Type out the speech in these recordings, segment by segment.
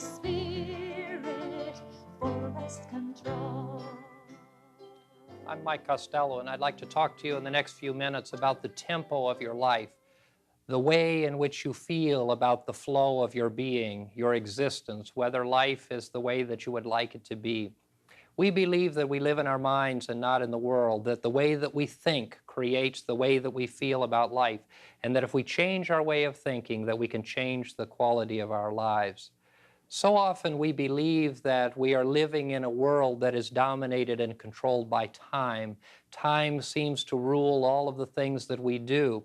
spirit fullest control. I'm Mike Costello, and I'd like to talk to you in the next few minutes about the tempo of your life, the way in which you feel about the flow of your being, your existence, whether life is the way that you would like it to be. We believe that we live in our minds and not in the world, that the way that we think creates the way that we feel about life, and that if we change our way of thinking, that we can change the quality of our lives. So often we believe that we are living in a world that is dominated and controlled by time. Time seems to rule all of the things that we do.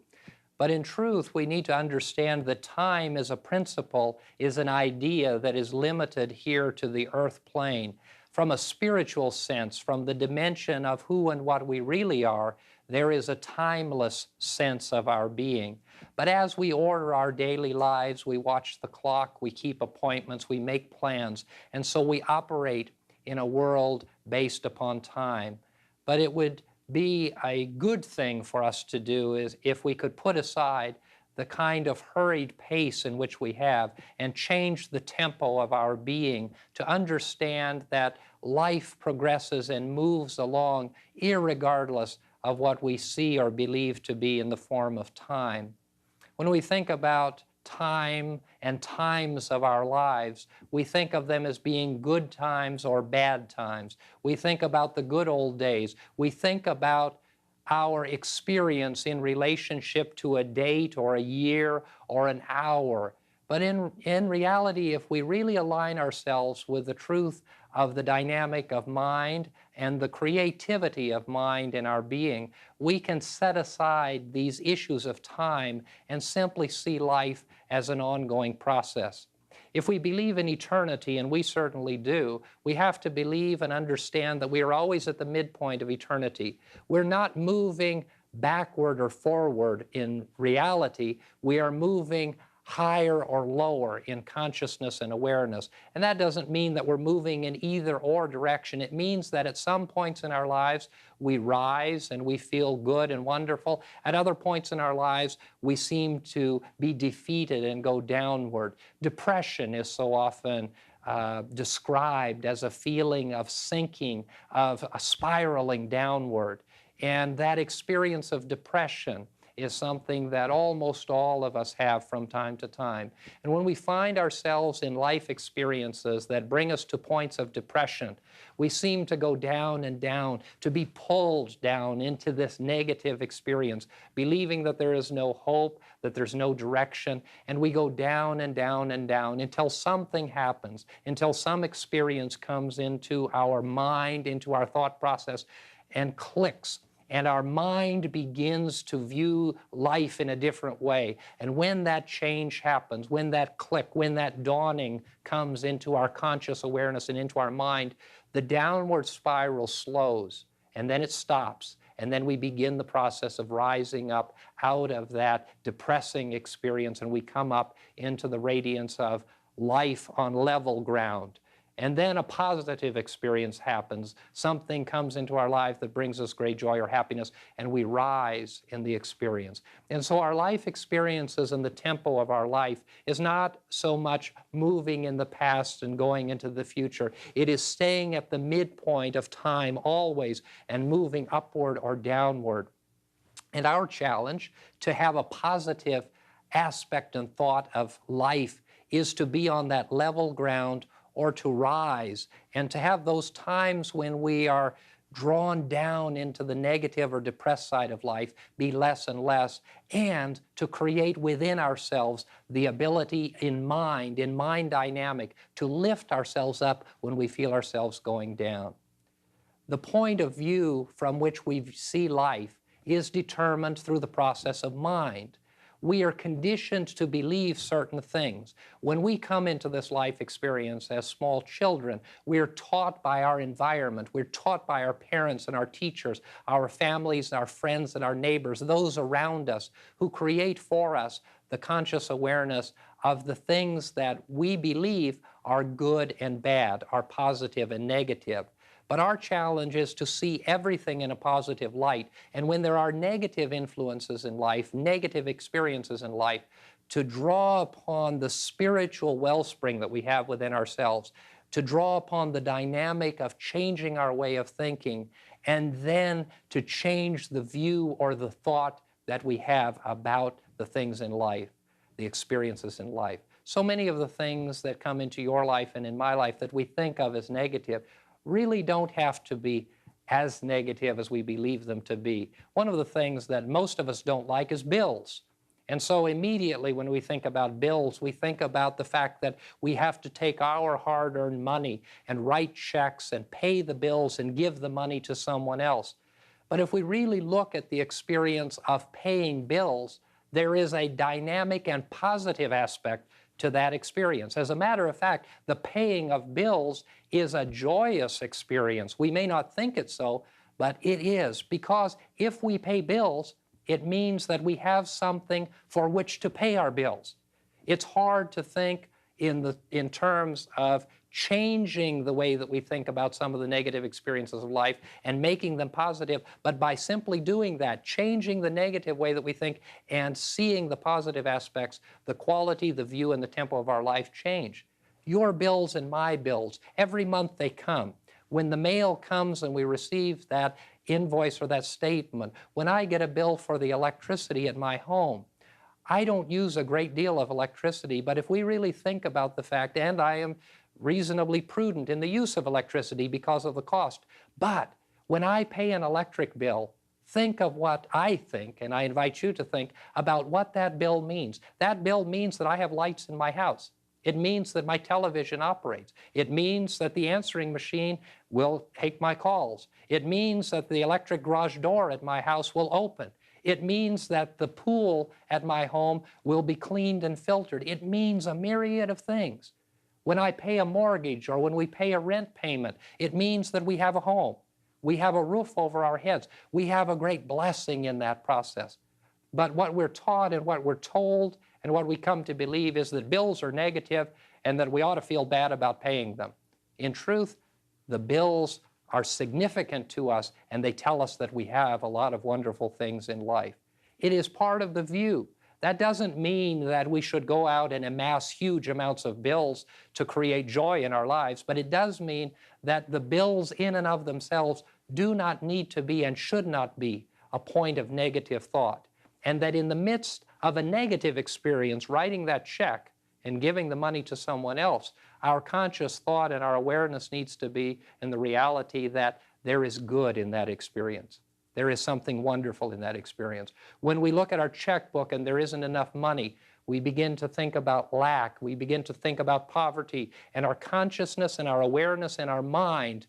But in truth, we need to understand that time as a principle is an idea that is limited here to the earth plane. From a spiritual sense, from the dimension of who and what we really are, there is a timeless sense of our being. But as we order our daily lives, we watch the clock, we keep appointments, we make plans, and so we operate in a world based upon time. But it would be a good thing for us to do is if we could put aside the kind of hurried pace in which we have and change the tempo of our being to understand that life progresses and moves along irregardless of what we see or believe to be in the form of time. When we think about time and times of our lives, we think of them as being good times or bad times. We think about the good old days. We think about our experience in relationship to a date or a year or an hour. But in reality, if we really align ourselves with the truth of the dynamic of mind and the creativity of mind in our being, we can set aside these issues of time and simply see life as an ongoing process. If we believe in eternity, and we certainly do, we have to believe and understand that we are always at the midpoint of eternity. We're not moving backward or forward in reality. We are moving higher or lower in consciousness and awareness. And that doesn't mean that we're moving in either or direction. It means that at some points in our lives, we rise and we feel good and wonderful. At other points in our lives, we seem to be defeated and go downward. Depression is so often described as a feeling of sinking, of a spiraling downward. And that experience of depression is something that almost all of us have from time to time. And when we find ourselves in life experiences that bring us to points of depression, we seem to go down and down, to be pulled down into this negative experience, believing that there is no hope, that there's no direction, and we go down and down and down until something happens, until some experience comes into our mind, into our thought process, and clicks. And our mind begins to view life in a different way. And when that change happens, when that click, when that dawning comes into our conscious awareness and into our mind, the downward spiral slows, and then it stops. And then we begin the process of rising up out of that depressing experience, and we come up into the radiance of life on level ground. And then a positive experience happens. Something comes into our life that brings us great joy or happiness, and we rise in the experience. And so our life experiences and the tempo of our life is not so much moving in the past and going into the future. It is staying at the midpoint of time always and moving upward or downward. And our challenge to have a positive aspect and thought of life is to be on that level ground or to rise, and to have those times when we are drawn down into the negative or depressed side of life be less and less, and to create within ourselves the ability in mind dynamic, to lift ourselves up when we feel ourselves going down. The point of view from which we see life is determined through the process of mind. We are conditioned to believe certain things. When we come into this life experience as small children, we're taught by our environment, we're taught by our parents and our teachers, our families, our friends and our neighbors, those around us who create for us the conscious awareness of the things that we believe are good and bad, are positive and negative. But our challenge is to see everything in a positive light. And when there are negative influences in life, negative experiences in life, to draw upon the spiritual wellspring that we have within ourselves, to draw upon the dynamic of changing our way of thinking, and then to change the view or the thought that we have about the things in life, the experiences in life. So many of the things that come into your life and in my life that we think of as negative really don't have to be as negative as we believe them to be. One of the things that most of us don't like is bills. And so immediately when we think about bills, we think about the fact that we have to take our hard-earned money and write checks and pay the bills and give the money to someone else. But if we really look at the experience of paying bills, there is a dynamic and positive aspect to that experience. As a matter of fact, the paying of bills is a joyous experience. We may not think it so, but it is, because if we pay bills, it means that we have something for which to pay our bills. It's hard to think in terms of changing the way that we think about some of the negative experiences of life and making them positive, but by simply doing that, changing the negative way that we think and seeing the positive aspects, the quality, the view, and the tempo of our life change. Your bills and my bills, every month they come. When the mail comes and we receive that invoice or that statement, when I get a bill for the electricity at my home, I don't use a great deal of electricity, but if we really think about the fact, and I am reasonably prudent in the use of electricity because of the cost, but when I pay an electric bill, think of what I think, and I invite you to think about what that bill means. That bill means that I have lights in my house. It means that my television operates. It means that the answering machine will take my calls. It means that the electric garage door at my house will open. It means that the pool at my home will be cleaned and filtered. It means a myriad of things. When I pay a mortgage or when we pay a rent payment, it means that we have a home. We have a roof over our heads. We have a great blessing in that process. But what we're taught and what we're told and what we come to believe is that bills are negative and that we ought to feel bad about paying them. In truth, the bills are significant to us and they tell us that we have a lot of wonderful things in life. It is part of the view. That doesn't mean that we should go out and amass huge amounts of bills to create joy in our lives, but it does mean that the bills in and of themselves do not need to be and should not be a point of negative thought. And that in the midst of a negative experience, writing that check and giving the money to someone else, our conscious thought and our awareness needs to be in the reality that there is good in that experience. There is something wonderful in that experience. When we look at our checkbook and there isn't enough money, we begin to think about lack, we begin to think about poverty, and our consciousness and our awareness and our mind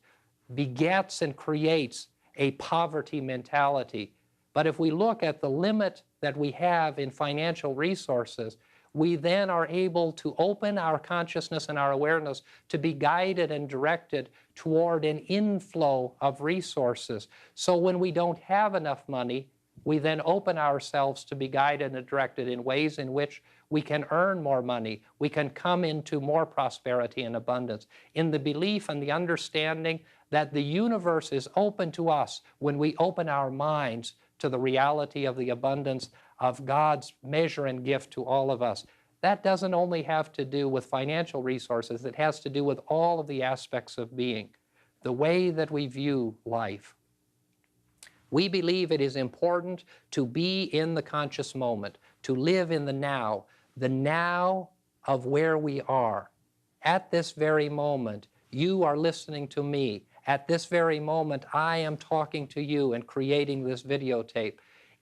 begets and creates a poverty mentality. But if we look at the limit that we have in financial resources, we then are able to open our consciousness and our awareness to be guided and directed toward an inflow of resources. So when we don't have enough money, we then open ourselves to be guided and directed in ways in which we can earn more money, we can come into more prosperity and abundance, in the belief and the understanding that the universe is open to us when we open our minds to the reality of the abundance of God's measure and gift to all of us. That doesn't only have to do with financial resources, it has to do with all of the aspects of being, the way that we view life. We believe it is important to be in the conscious moment, to live in the now of where we are. At this very moment, you are listening to me. At this very moment, I am talking to you and creating this videotape.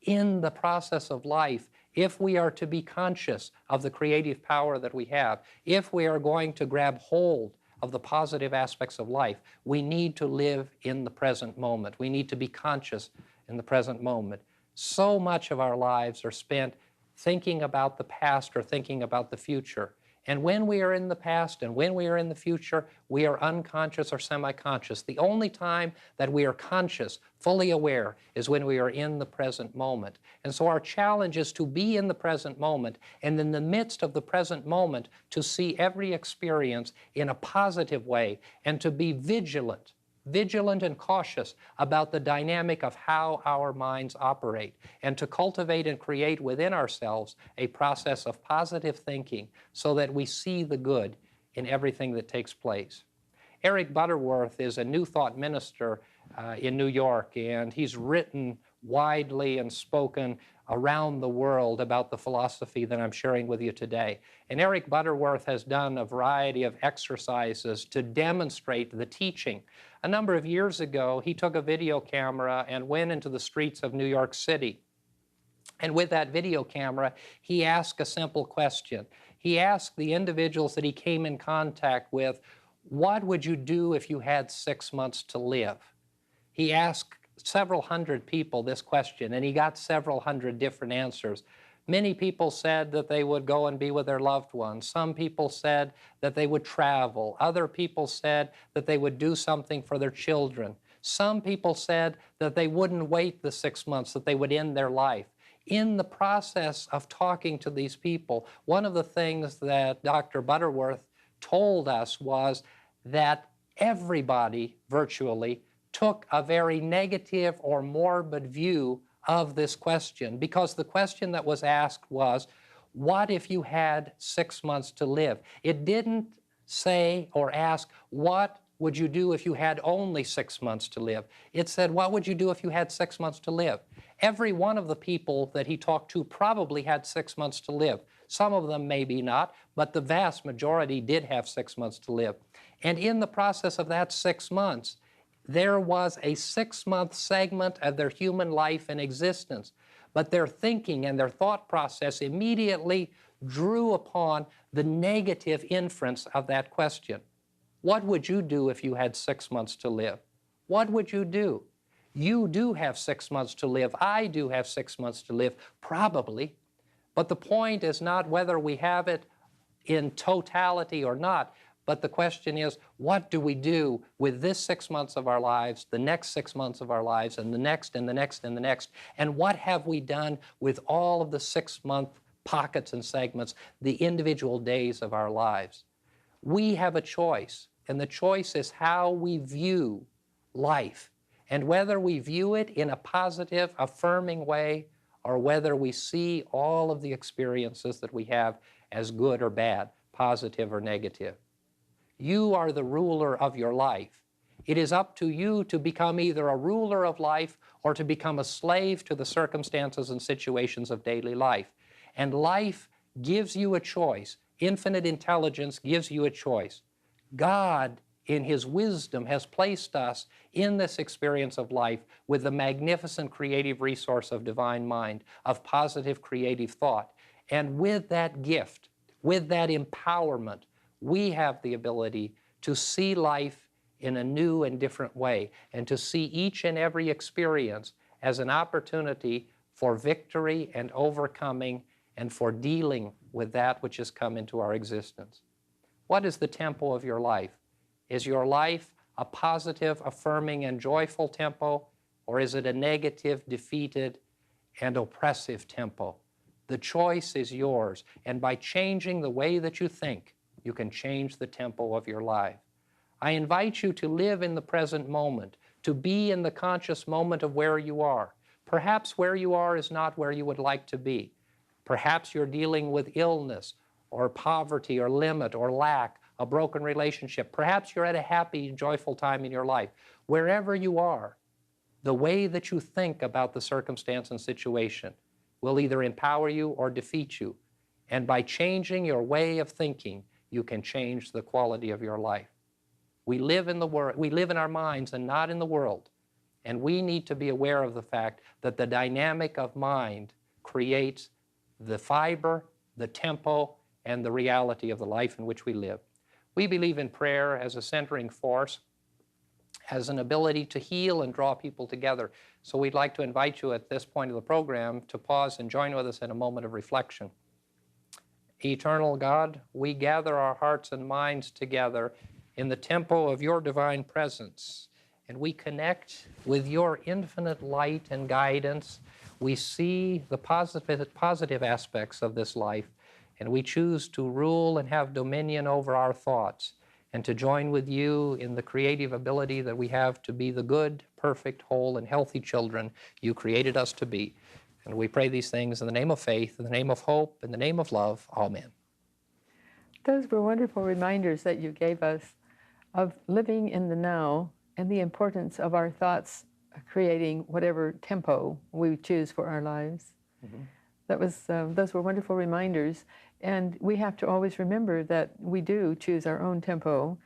In the process of life, if we are to be conscious of the creative power that we have, if we are going to grab hold of the positive aspects of life, we need to live in the present moment. We need to be conscious in the present moment. So much of our lives are spent thinking about the past or thinking about the future. And when we are in the past and when we are in the future, we are unconscious or semi-conscious. The only time that we are conscious, fully aware, is when we are in the present moment. And so our challenge is to be in the present moment, and in the midst of the present moment, to see every experience in a positive way and to be vigilant vigilant and cautious about the dynamic of how our minds operate, and to cultivate and create within ourselves a process of positive thinking so that we see the good in everything that takes place. Eric Butterworth is a New Thought minister in New York, and he's written widely and spoken around the world about the philosophy that I'm sharing with you today. And Eric Butterworth has done a variety of exercises to demonstrate the teaching. A number of years ago, he took a video camera and went into the streets of New York City. And with that video camera, he asked a simple question. He asked the individuals that he came in contact with, what would you do if you had 6 months to live? He asked several hundred people this question, and he got several hundred different answers. Many people said that they would go and be with their loved ones. Some people said that they would travel. Other people said that they would do something for their children. Some people said that they wouldn't wait the 6 months, that they would end their life. In the process of talking to these people, one of the things that Dr. Butterworth told us was that everybody virtually took a very negative or morbid view of this question, because the question that was asked was, what if you had 6 months to live? It didn't say or ask, what would you do if you had only 6 months to live? It said, what would you do if you had 6 months to live? Every one of the people that he talked to probably had 6 months to live. Some of them maybe not, but the vast majority did have 6 months to live. And in the process of that 6 months, there was a 6-month segment of their human life and existence. But their thinking and their thought process immediately drew upon the negative inference of that question. What would you do if you had 6 months to live? What would you do? You do have 6 months to live. I do have 6 months to live, probably. But the point is not whether we have it in totality or not, but the question is, what do we do with this 6 months of our lives, the next 6 months of our lives, and the next, and the next, and the next? And what have we done with all of the 6-month pockets and segments, the individual days of our lives? We have a choice, and the choice is how we view life, and whether we view it in a positive, affirming way, or whether we see all of the experiences that we have as good or bad, positive or negative. You are the ruler of your life. It is up to you to become either a ruler of life or to become a slave to the circumstances and situations of daily life. And life gives you a choice. Infinite intelligence gives you a choice. God, in His wisdom, has placed us in this experience of life with the magnificent creative resource of divine mind, of positive creative thought. And with that gift, with that empowerment, we have the ability to see life in a new and different way, and to see each and every experience as an opportunity for victory and overcoming and for dealing with that which has come into our existence. What is the tempo of your life? Is your life a positive, affirming, and joyful tempo, or is it a negative, defeated, and oppressive tempo? The choice is yours, and by changing the way that you think, you can change the tempo of your life. I invite you to live in the present moment, to be in the conscious moment of where you are. Perhaps where you are is not where you would like to be. Perhaps you're dealing with illness, or poverty, or limit, or lack, a broken relationship. Perhaps you're at a happy, joyful time in your life. Wherever you are, the way that you think about the circumstance and situation will either empower you or defeat you. And by changing your way of thinking, you can change the quality of your life. We live in the world, we live in our minds and not in the world. And we need to be aware of the fact that the dynamic of mind creates the fiber, the tempo, and the reality of the life in which we live. We believe in prayer as a centering force, as an ability to heal and draw people together. So we'd like to invite you at this point of the program to pause and join with us in a moment of reflection. Eternal God, we gather our hearts and minds together in the tempo of your divine presence, and we connect with your infinite light and guidance. We see the positive aspects of this life, and we choose to rule and have dominion over our thoughts. and to join with you in the creative ability that we have to be the good, perfect, whole, and healthy children you created us to be. And we pray these things in the name of faith, in the name of hope, in the name of love. Amen. Those were wonderful reminders that you gave us of living in the now and the importance of our thoughts creating whatever tempo we choose for our lives. Those were wonderful reminders. And we have to always remember that we do choose our own tempo,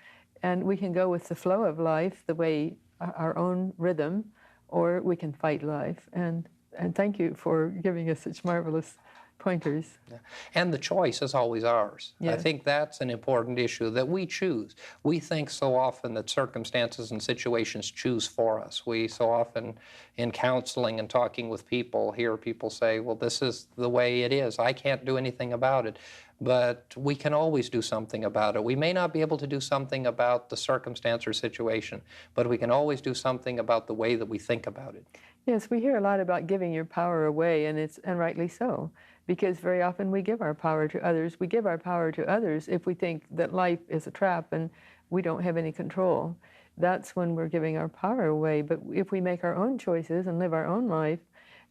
and we can go with the flow of life, the way our own rhythm, or we can fight life. And thank you for giving us such marvelous pointers. Yeah. And the choice is always ours. Yes. I think that's an important issue, that we choose. We think so often that circumstances and situations choose for us. We so often, in counseling and talking with people, hear people say, well, this is the way it is. I can't do anything about it. But we can always do something about it. We may not be able to do something about the circumstance or situation, but we can always do something about the way that we think about it. Yes, we hear a lot about giving your power away, and rightly so, because very often we give our power to others. We give our power to others if we think that life is a trap and we don't have any control. That's when we're giving our power away. But if we make our own choices and live our own life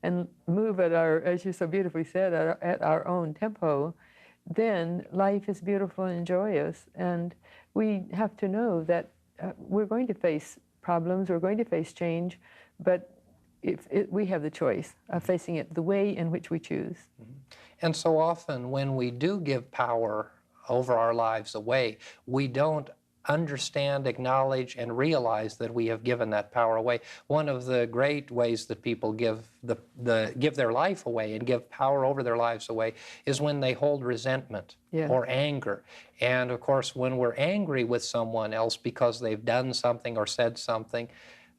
and move at our, as you so beautifully said, at our own tempo, then life is beautiful and joyous. And we have to know that we're going to face problems, we're going to face change, but we have the choice of facing it the way in which we choose. And so often when we do give power over our lives away, we don't understand, acknowledge, and realize that we have given that power away. One of the great ways that people give their life away and give power over their lives away is when they hold resentment or anger. And of course, when we're angry with someone else because they've done something or said something,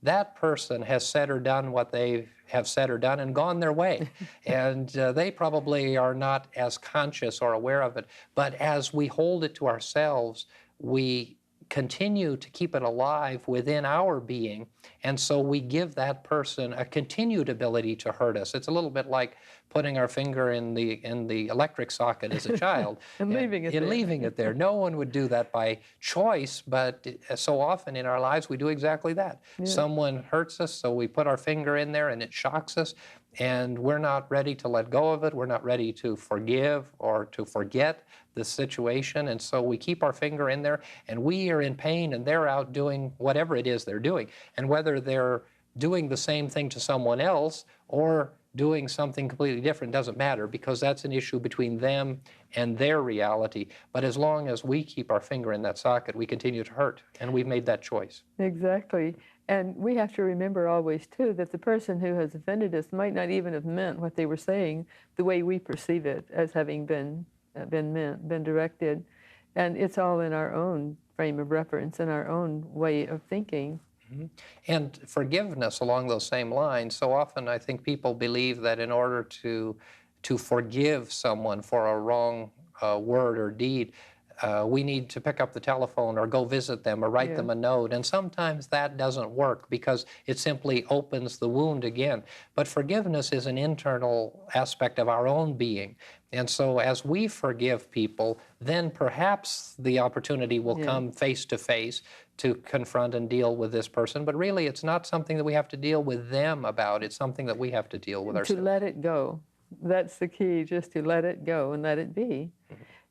that person has said or done what they have said or done and gone their way. And they probably are not as conscious or aware of it. But as we hold it to ourselves, we continue to keep it alive within our being, and so we give that person a continued ability to hurt us. It's a little bit like putting our finger in the electric socket as a child and leaving it there. No one would do that by choice, but so often in our lives we do exactly that. Someone hurts us, so we put our finger in there and it shocks us, and we're not ready to let go of it. We're not ready to forgive or to forget the situation, and so we keep our finger in there, and we are in pain, and they're out doing whatever it is they're doing. And whether they're doing the same thing to someone else or doing something completely different doesn't matter, because that's an issue between them and their reality. But as long as we keep our finger in that socket, we continue to hurt, and we've made that choice. Exactly. And we have to remember always, too, that the person who has offended us might not even have meant what they were saying the way we perceive it as having been meant, been directed. And it's all in our own frame of reference and our own way of thinking. And forgiveness along those same lines. So often I think people believe that in order to forgive someone for a wrong word or deed, we need to pick up the telephone or go visit them or write them a note. And sometimes that doesn't work because it simply opens the wound again. But forgiveness is an internal aspect of our own being. And so as we forgive people, then perhaps the opportunity will come face to face to confront and deal with this person. But really, it's not something that we have to deal with them about. It's something that we have to deal with ourselves. To let it go. That's the key, just to let it go and let it be.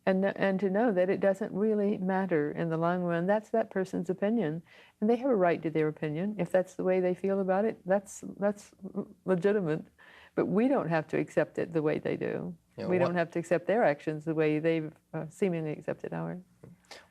And to know that it doesn't really matter in the long run. That's that person's opinion. And they have a right to their opinion. If that's the way they feel about it, that's legitimate. But we don't have to accept it the way they do. We don't have to accept their actions the way they've seemingly accepted ours.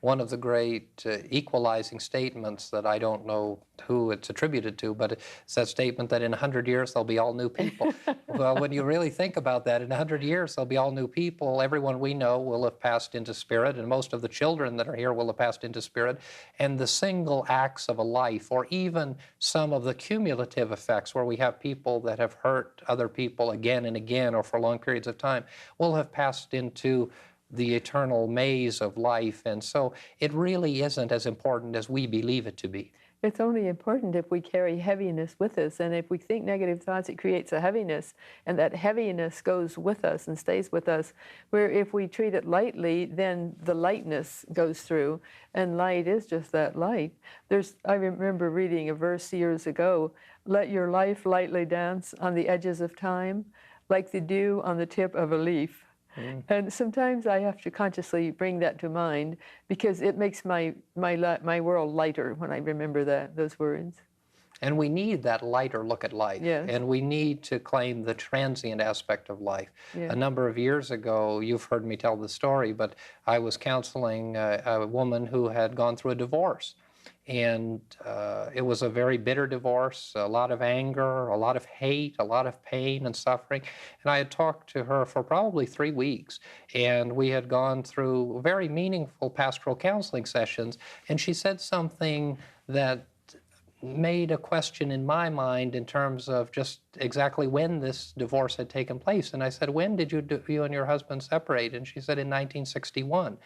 One of the great equalizing statements that I don't know who it's attributed to, but it's that statement that in 100 years there'll be all new people. Well, when you really think about that, in 100 years there'll be all new people. Everyone we know will have passed into spirit, and most of the children that are here will have passed into spirit. And the single acts of a life, or even some of the cumulative effects where we have people that have hurt other people again and again or for long periods of time, will have passed into the eternal maze of life. And so it really isn't as important as we believe it to be. It's only important if we carry heaviness with us. And if we think negative thoughts, it creates a heaviness. And that heaviness goes with us and stays with us. Where if we treat it lightly, then the lightness goes through. And light is just that light. I remember reading a verse years ago, let your life lightly dance on the edges of time, like the dew on the tip of a leaf. And sometimes I have to consciously bring that to mind because it makes my world lighter when I remember those words. And we need that lighter look at life. Yes. And we need to claim the transient aspect of life. Yeah. A number of years ago, you've heard me tell the story, but I was counseling a woman who had gone through a divorce. And it was a very bitter divorce, a lot of anger, a lot of hate, a lot of pain and suffering. And I had talked to her for probably 3 weeks, and we had gone through very meaningful pastoral counseling sessions. And she said something that made a question in my mind in terms of just exactly when this divorce had taken place. And I said, when did you and your husband separate? And she said, in 1961.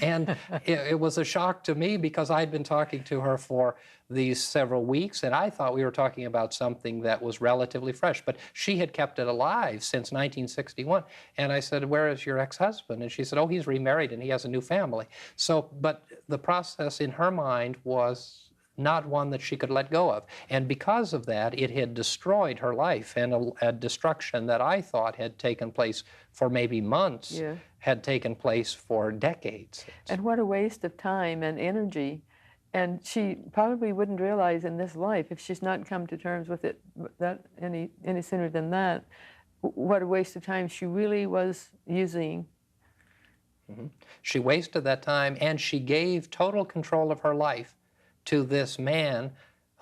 And it was a shock to me because I'd been talking to her for these several weeks, and I thought we were talking about something that was relatively fresh. But she had kept it alive since 1961. And I said, where is your ex-husband? And she said, oh, he's remarried and he has a new family. So, but the process in her mind was not one that she could let go of. And because of that, it had destroyed her life, and a destruction that I thought had taken place for maybe months had taken place for decades. And what a waste of time and energy. And she probably wouldn't realize in this life, if she's not come to terms with it any sooner than that, what a waste of time she really was using. She wasted that time, and she gave total control of her life to this man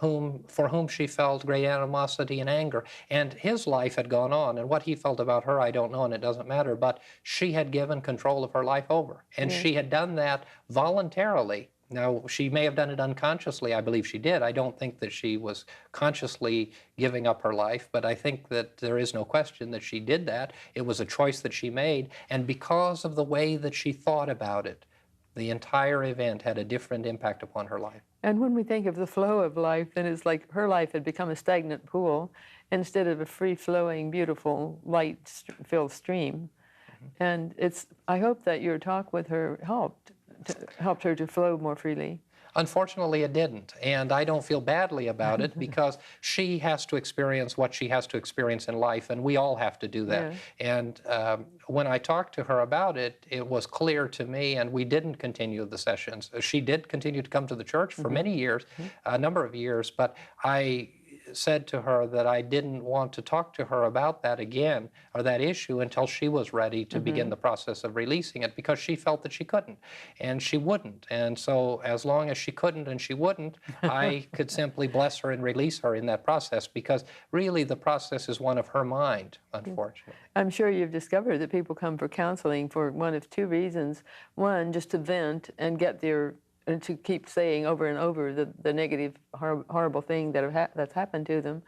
for whom she felt great animosity and anger. And his life had gone on, and what he felt about her, I don't know, and it doesn't matter, but she had given control of her life over. And she had done that voluntarily. Now, she may have done it unconsciously. I believe she did. I don't think that she was consciously giving up her life, but I think that there is no question that she did that. It was a choice that she made, and because of the way that she thought about it, the entire event had a different impact upon her life. And when we think of the flow of life, then it's like her life had become a stagnant pool instead of a free-flowing, beautiful, light-filled stream. And I hope that your talk with her helped her to flow more freely. Unfortunately, it didn't, and I don't feel badly about it because she has to experience what she has to experience in life, and we all have to do that. And when I talked to her about it, it was clear to me, and we didn't continue the sessions. She did continue to come to the church for many years, a number of years, but I said to her that I didn't want to talk to her about that again, or that issue, until she was ready to begin the process of releasing it, because she felt that she couldn't, and she wouldn't. And so as long as she couldn't and she wouldn't, I could simply bless her and release her in that process, because really the process is one of her mind, unfortunately. I'm sure you've discovered that people come for counseling for one of two reasons. One, just to vent and and to keep saying over and over the negative, horrible thing that's happened to them,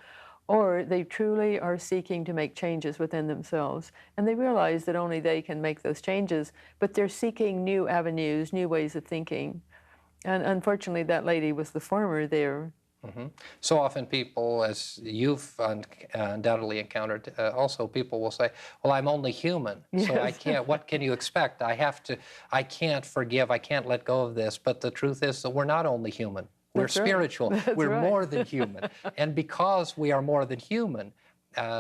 or they truly are seeking to make changes within themselves. And they realize that only they can make those changes, but they're seeking new avenues, new ways of thinking. And unfortunately, that lady was the former there. So often people, as you've undoubtedly encountered, also people will say, well, I'm only human, so I can't, what can you expect? I can't forgive, I can't let go of this. But the truth is that we're not only human, we're spiritual, we're more than human. And because we are more than human,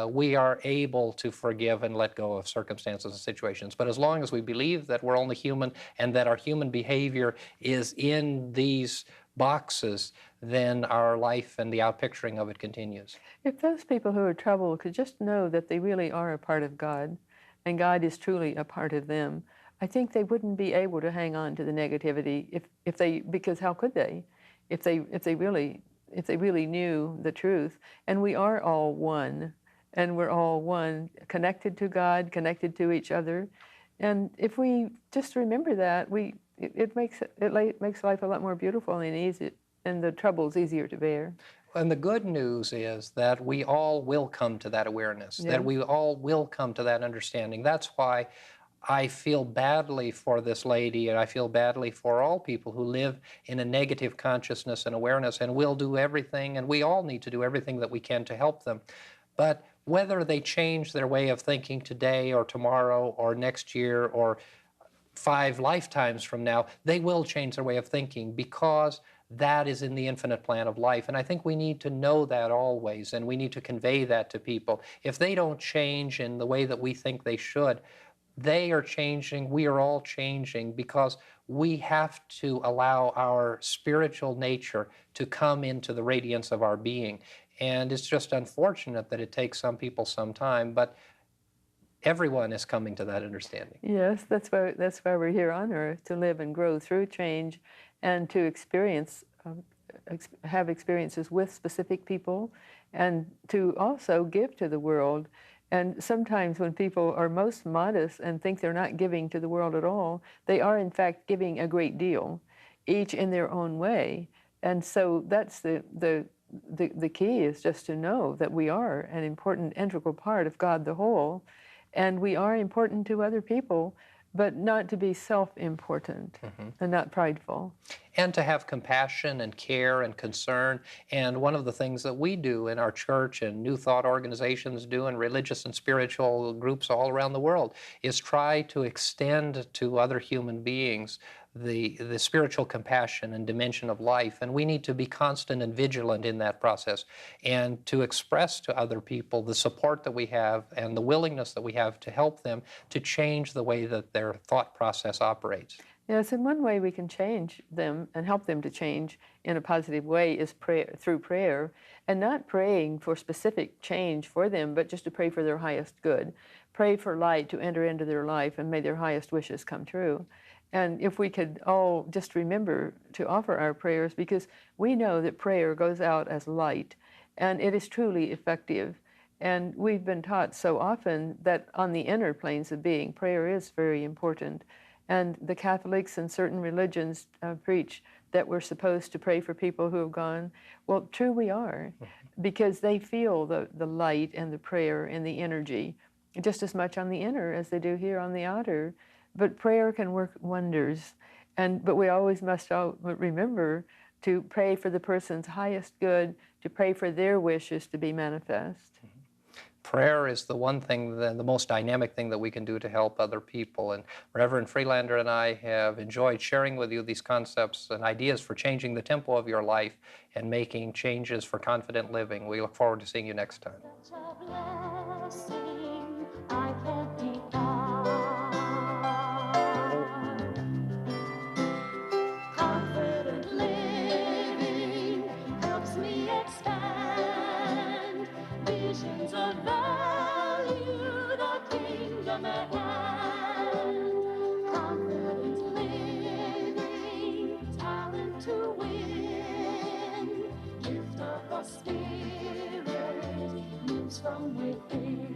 we are able to forgive and let go of circumstances and situations. But as long as we believe that we're only human and that our human behavior is in these boxes, then our life and the outpicturing of it continues. If those people who are troubled could just know that they really are a part of God, and God is truly a part of them, I think they wouldn't be able to hang on to the negativity because how could they? If they really knew the truth. And we are all one, and we're all one, connected to God, connected to each other. And if we just remember that, it makes life a lot more beautiful and easy, and the troubles easier to bear. And the good news is that we all will come to that awareness, that we all will come to that understanding. That's why I feel badly for this lady, and I feel badly for all people who live in a negative consciousness and awareness, and we'll do everything, and we all need to do everything that we can to help them. But whether they change their way of thinking today or tomorrow or next year or 5 lifetimes from now, they will change their way of thinking, because that is in the infinite plan of life. And I think we need to know that always, and we need to convey that to people. If they don't change in the way that we think they should, they are changing, we are all changing, because we have to allow our spiritual nature to come into the radiance of our being. And it's just unfortunate that it takes some people some time, but everyone is coming to that understanding. Yes, that's why we're here on earth, to live and grow through change, and to have experiences with specific people, and to also give to the world. And sometimes when people are most modest and think they're not giving to the world at all, they are in fact giving a great deal, each in their own way. And so that's the key, is just to know that we are an important, integral part of God the whole, and we are important to other people, but not to be self-important and not prideful. And to have compassion and care and concern. And one of the things that we do in our church and New Thought organizations do, and religious and spiritual groups all around the world, is try to extend to other human beings the spiritual compassion and dimension of life. And we need to be constant and vigilant in that process, and to express to other people the support that we have and the willingness that we have to help them to change the way that their thought process operates. Yes, and one way we can change them and help them to change in a positive way is through prayer, and not praying for specific change for them, but just to pray for their highest good. Pray for light to enter into their life, and may their highest wishes come true. And if we could all just remember to offer our prayers, because we know that prayer goes out as light, and it is truly effective. And we've been taught so often that on the inner planes of being, prayer is very important. And the Catholics and certain religions preach that we're supposed to pray for people who have gone. Well, true we are, because they feel the light and the prayer and the energy just as much on the inner as they do here on the outer. But prayer can work wonders. But we always must remember to pray for the person's highest good, to pray for their wishes to be manifest. Prayer is the one thing, the most dynamic thing that we can do to help other people. And Reverend Freelander and I have enjoyed sharing with you these concepts and ideas for changing the tempo of your life and making changes for confident living. We look forward to seeing you next time. Such a blessing I can't define. Confident living helps me expand visions of value, the kingdom at hand. Confident living, talent to win, gift of the Spirit moves from within.